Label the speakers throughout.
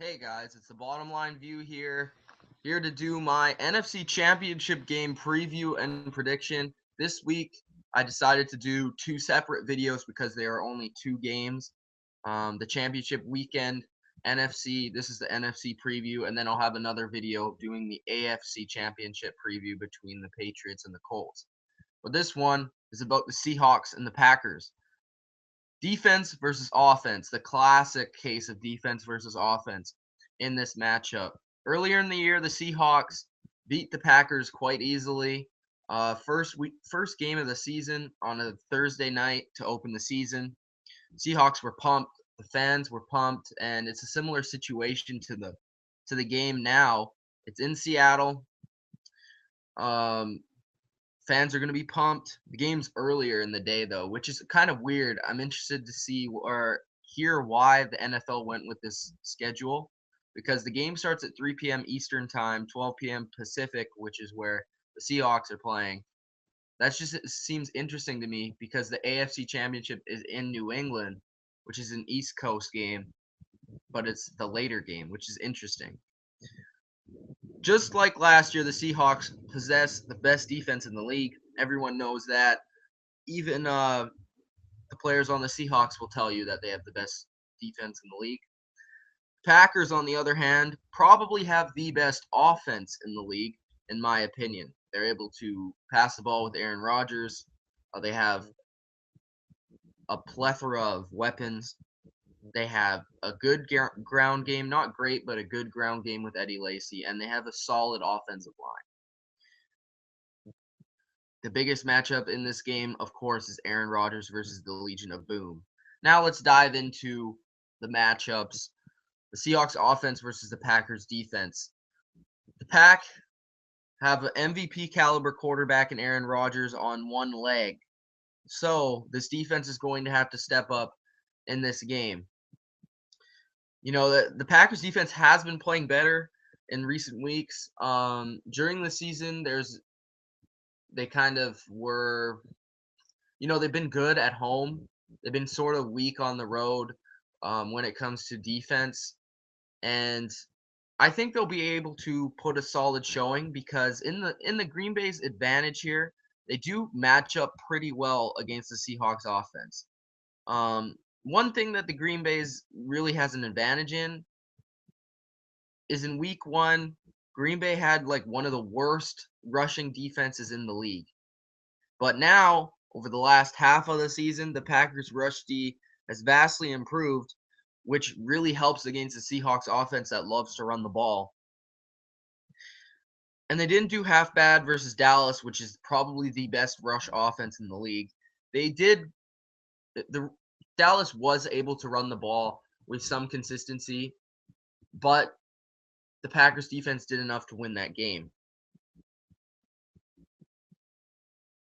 Speaker 1: Hey guys, it's the Bottom Line View here to do my NFC Championship game preview and prediction. This week, I decided to do two separate videos because there are only two games. The championship weekend NFC, this is the NFC preview, and then I'll have another video doing the AFC Championship preview between the Patriots and the Colts. But this one is about the Seahawks and the Packers. Defense versus offense, the classic case of defense versus offense in this matchup. Earlier in the year, the Seahawks beat the Packers quite easily. First game of the season on a Thursday night to open the season. Seahawks were pumped, the fans were pumped, and it's a similar situation to the game now. It's in Seattle. Um, Fans are going to be pumped. The game's earlier in the day, though, which is kind of weird. I'm interested to see or hear why the NFL went with this schedule because the game starts at 3 p.m. Eastern Time, 12 p.m. Pacific, which is where the Seahawks are playing. It seems interesting to me because the AFC Championship is in New England, which is an East Coast game, but it's the later game, which is interesting. Just like last year, the Seahawks possess the best defense in the league. Everyone knows that. Even the players on the Seahawks will tell you that they have the best defense in the league. Packers, on the other hand, probably have the best offense in the league, in my opinion. They're able to pass the ball with Aaron Rodgers. They have a plethora of weapons. They have a good ground game, not great, but a good ground game with Eddie Lacy, and they have a solid offensive line. The biggest matchup in this game, of course, is Aaron Rodgers versus the Legion of Boom. Now let's dive into the matchups. The Seahawks offense versus the Packers defense. The Pack have an MVP caliber quarterback in Aaron Rodgers on one leg. So this defense is going to have to step up in this game. You know, the Packers defense has been playing better in recent weeks. During the season, they kind of were, they've been good at home. They've been sort of weak on the road when it comes to defense. And I think they'll be able to put a solid showing because in the Green Bay's advantage here, they do match up pretty well against the Seahawks offense. One thing that the Green Bay's really has an advantage in is in week 1, Green Bay had like one of the worst rushing defenses in the league. But now, over the last half of the season, the Packers rush D has vastly improved, which really helps against the Seahawks offense that loves to run the ball. And they didn't do half bad versus Dallas, which is probably the best rush offense in the league. The Dallas was able to run the ball with some consistency, but the Packers defense did enough to win that game.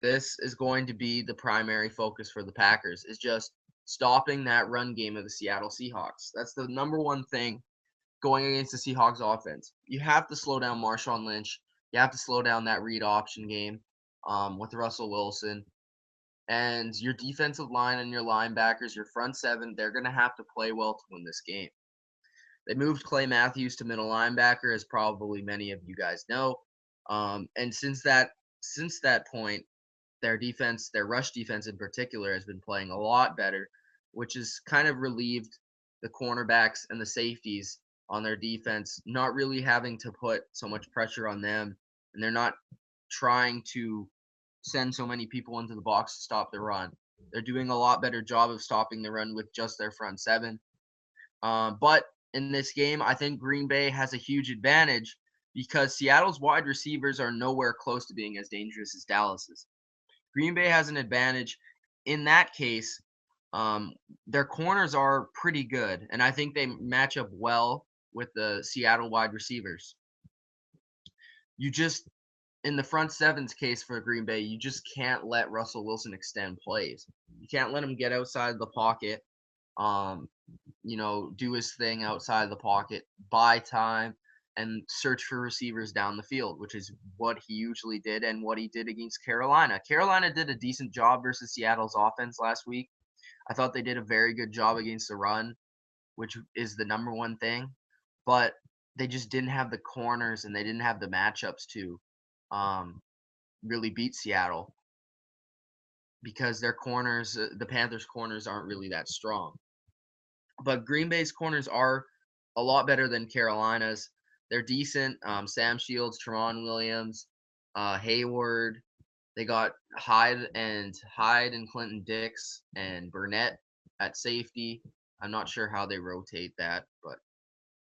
Speaker 1: This is going to be the primary focus for the Packers, is just stopping that run game of the Seattle Seahawks. That's the number one thing going against the Seahawks offense. You have to slow down Marshawn Lynch. You have to slow down that read option game with Russell Wilson. And your defensive line and your linebackers, your front seven, they're going to have to play well to win this game. They moved Clay Matthews to middle linebacker, as probably many of you guys know. And since that point, their defense, their rush defense in particular, has been playing a lot better, which has kind of relieved the cornerbacks and the safeties on their defense, not really having to put so much pressure on them, and they're not trying to send so many people into the box to stop the run. They're doing a lot better job of stopping the run with just their front seven. But in this game, I think Green Bay has a huge advantage because Seattle's wide receivers are nowhere close to being as dangerous as Dallas's. Green Bay has an advantage in that case. Their corners are pretty good, and I think they match up well with the Seattle wide receivers. In the front seven's case for Green Bay, you just can't let Russell Wilson extend plays. You can't let him get outside the pocket, do his thing outside the pocket, buy time, and search for receivers down the field, which is what he usually did and what he did against Carolina. Carolina did a decent job versus Seattle's offense last week. I thought they did a very good job against the run, which is the number one thing. but they just didn't have the corners and they didn't have the matchups to um, really beat Seattle because their corners, the Panthers' corners, aren't really that strong. But Green Bay's corners are a lot better than Carolina's. They're decent. Sam Shields, Tramon Williams, Hayward. They got Hyde and Clinton Dix and Burnett at safety. I'm not sure how they rotate that, but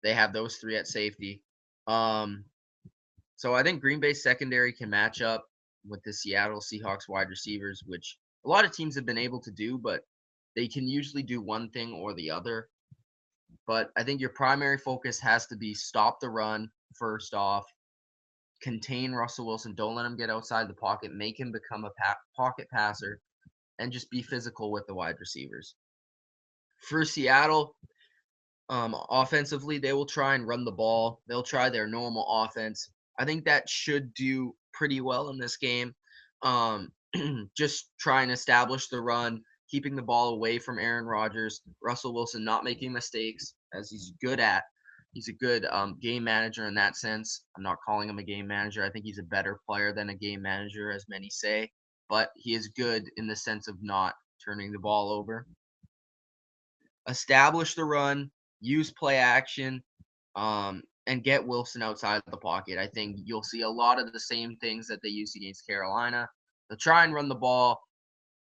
Speaker 1: they have those three at safety. Um, so I think Green Bay secondary can match up with the Seattle Seahawks wide receivers, which a lot of teams have been able to do, but they can usually do one thing or the other. But I think your primary focus has to be stop the run first off, contain Russell Wilson, don't let him get outside the pocket, make him become a pocket passer, and just be physical with the wide receivers. For Seattle, offensively, they will try and run the ball. They'll try their normal offense. I think that should do pretty well in this game. Um, just try and establish the run, keeping the ball away from Aaron Rodgers, Russell Wilson not making mistakes as he's good at. He's a good game manager in that sense. I'm not calling him a game manager. I think he's a better player than a game manager, as many say, but he is good in the sense of not turning the ball over. Establish the run, use play action, and get Wilson outside of the pocket. I think you'll see a lot of the same things that they used against Carolina. They'll try and run the ball.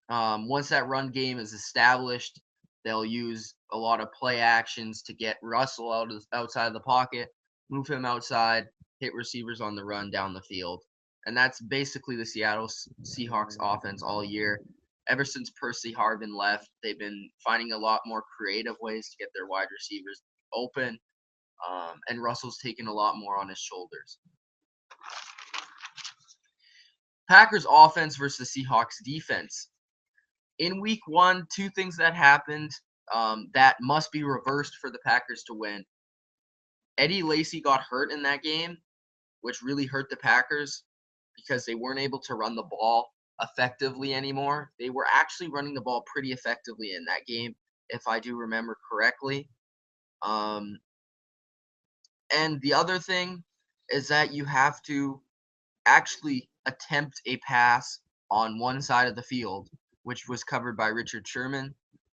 Speaker 1: Once that run game is established, they'll use a lot of play actions to get Russell outside of the pocket, move him outside, hit receivers on the run down the field. And that's basically the Seattle Seahawks offense all year. Ever since Percy Harvin left, they've been finding a lot more creative ways to get their wide receivers open, and Russell's taken a lot more on his shoulders. Packers offense versus the Seahawks defense. In week 1, two things that happened that must be reversed for the Packers to win. Eddie Lacy got hurt in that game, which really hurt the Packers because they weren't able to run the ball effectively anymore. They were actually running the ball pretty effectively in that game, if I do remember correctly. And the other thing is that you have to actually attempt a pass on one side of the field, which was covered by Richard Sherman.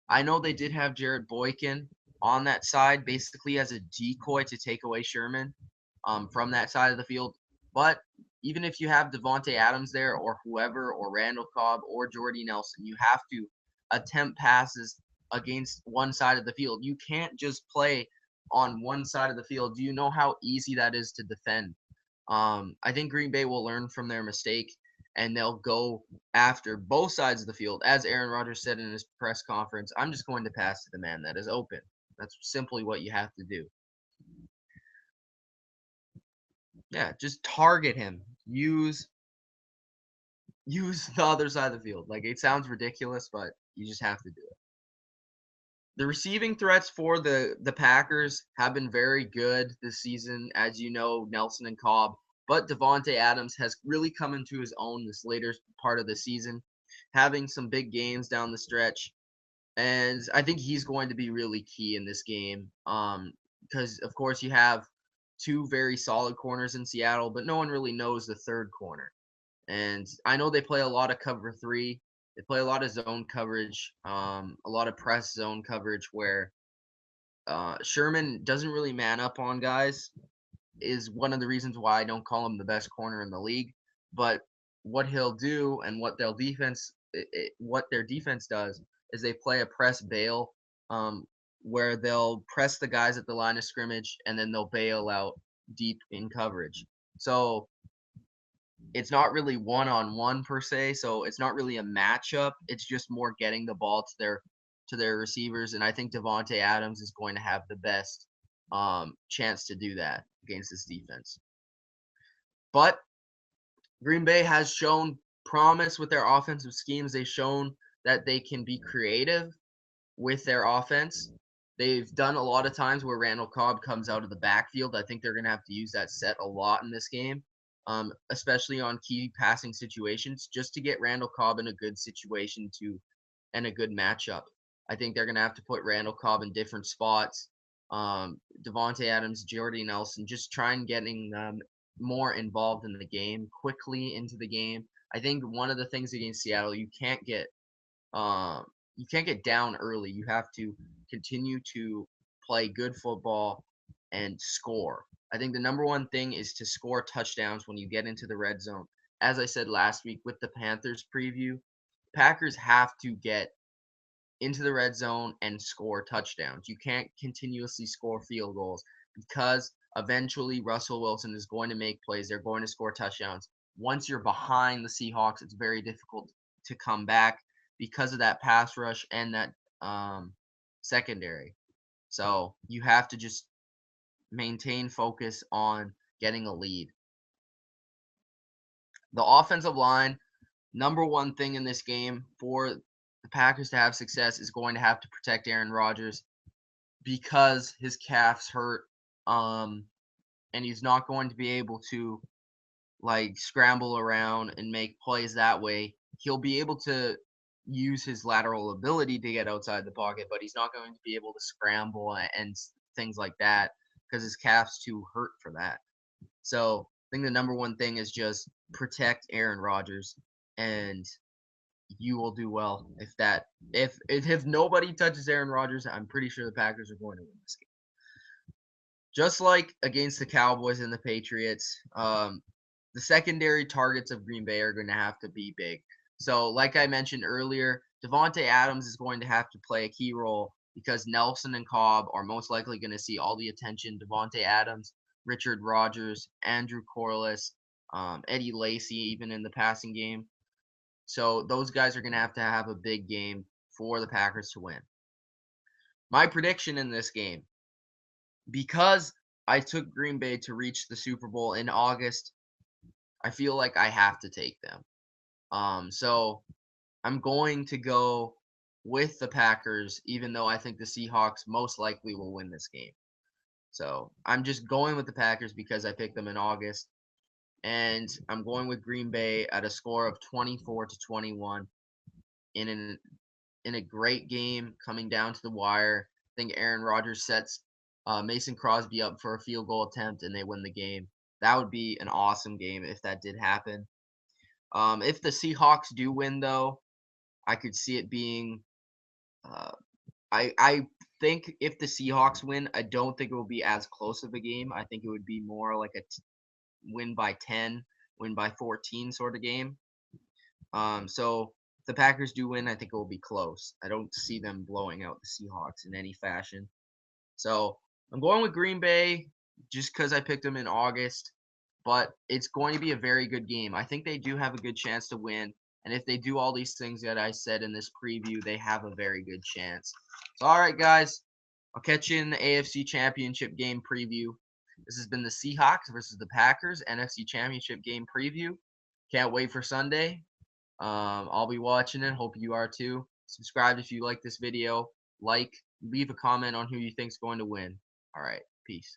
Speaker 1: I know they did have Jared Boykin on that side, basically as a decoy to take away Sherman from that side of the field. But even if you have Devontae Adams there or whoever, or Randall Cobb or Jordy Nelson, you have to attempt passes against one side of the field. You can't just play on one side of the field. Do you know how easy that is to defend? I think Green Bay will learn from their mistake and they'll go after both sides of the field. As Aaron Rodgers said in his press conference, I'm just going to pass to the man that is open. That's simply what you have to do. Yeah, just target him. Use the other side of the field. Like, it sounds ridiculous, but you just have to do it. The receiving threats for the Packers have been very good this season, as you know, Nelson and Cobb. But Devontae Adams has really come into his own this later part of the season, having some big games down the stretch. And I think he's going to be really key in this game. Because of course you have two very solid corners in Seattle, but no one really knows the third corner. And I know they play a lot of cover 3. They play a lot of zone coverage, a lot of press zone coverage where Sherman doesn't really man up on guys, is one of the reasons why I don't call him the best corner in the league. But what he'll do and what what their defense does is they play a press bail, where they'll press the guys at the line of scrimmage and then they'll bail out deep in coverage. So it's not really one-on-one per se, so it's not really a matchup. It's just more getting the ball to their receivers, and I think Devontae Adams is going to have the best chance to do that against this defense. But Green Bay has shown promise with their offensive schemes. They've shown that they can be creative with their offense. They've done a lot of times where Randall Cobb comes out of the backfield. I think they're going to have to use that set a lot in this game, especially on key passing situations, just to get Randall Cobb in a good situation and a good matchup. I think they're going to have to put Randall Cobb in different spots, Devontae Adams, Jordy Nelson, just try and getting them more involved in the game, quickly into the game. I think one of the things against Seattle, um, you can't get down early. You have to continue to play good football and score. I think the number one thing is to score touchdowns when you get into the red zone. As I said last week with the Panthers preview, Packers have to get into the red zone and score touchdowns. You can't continuously score field goals because eventually Russell Wilson is going to make plays. They're going to score touchdowns. Once you're behind the Seahawks, it's very difficult to come back because of that pass rush and that secondary. So you have to just maintain focus on getting a lead. The offensive line, number one thing in this game for the Packers to have success is going to have to protect Aaron Rodgers because his calf's hurt, and he's not going to be able to like scramble around and make plays that way. He'll be able to use his lateral ability to get outside the pocket, but he's not going to be able to scramble and things like that because his calf's too hurt for that. So I think the number one thing is just protect Aaron Rodgers, and you will do well. If nobody touches Aaron Rodgers, I'm pretty sure the Packers are going to win this game. Just like against the Cowboys and the Patriots, the secondary targets of Green Bay are going to have to be big. So, like I mentioned earlier, Devontae Adams is going to have to play a key role because Nelson and Cobb are most likely going to see all the attention. Devontae Adams, Richard Rodgers, Andrew Corliss, Eddie Lacy, even in the passing game. So those guys are going to have a big game for the Packers to win. My prediction in this game, because I took Green Bay to reach the Super Bowl in August, I feel like I have to take them. So I'm going to go with the Packers, even though I think the Seahawks most likely will win this game. So I'm just going with the Packers because I picked them in August. And I'm going with Green Bay at a score of 24-21 in a great game coming down to the wire. I think Aaron Rodgers sets Mason Crosby up for a field goal attempt and they win the game. That would be an awesome game if that did happen. If the Seahawks do win, though, I could see it being. I think if the Seahawks win, I don't think it will be as close of a game. I think it would be more like a win by 10, win by 14 sort of game. So if the Packers do win, I think it will be close. I don't see them blowing out the Seahawks in any fashion. So I'm going with Green Bay just because I picked them in August, but it's going to be a very good game. I think they do have a good chance to win. And if they do all these things that I said in this preview, they have a very good chance. So, all right, guys, I'll catch you in the AFC Championship game preview. This has been the Seahawks versus the Packers NFC Championship game preview. Can't wait for Sunday. I'll be watching it. Hope you are too. Subscribe if you like this video. Leave a comment on who you think's going to win. All right, peace.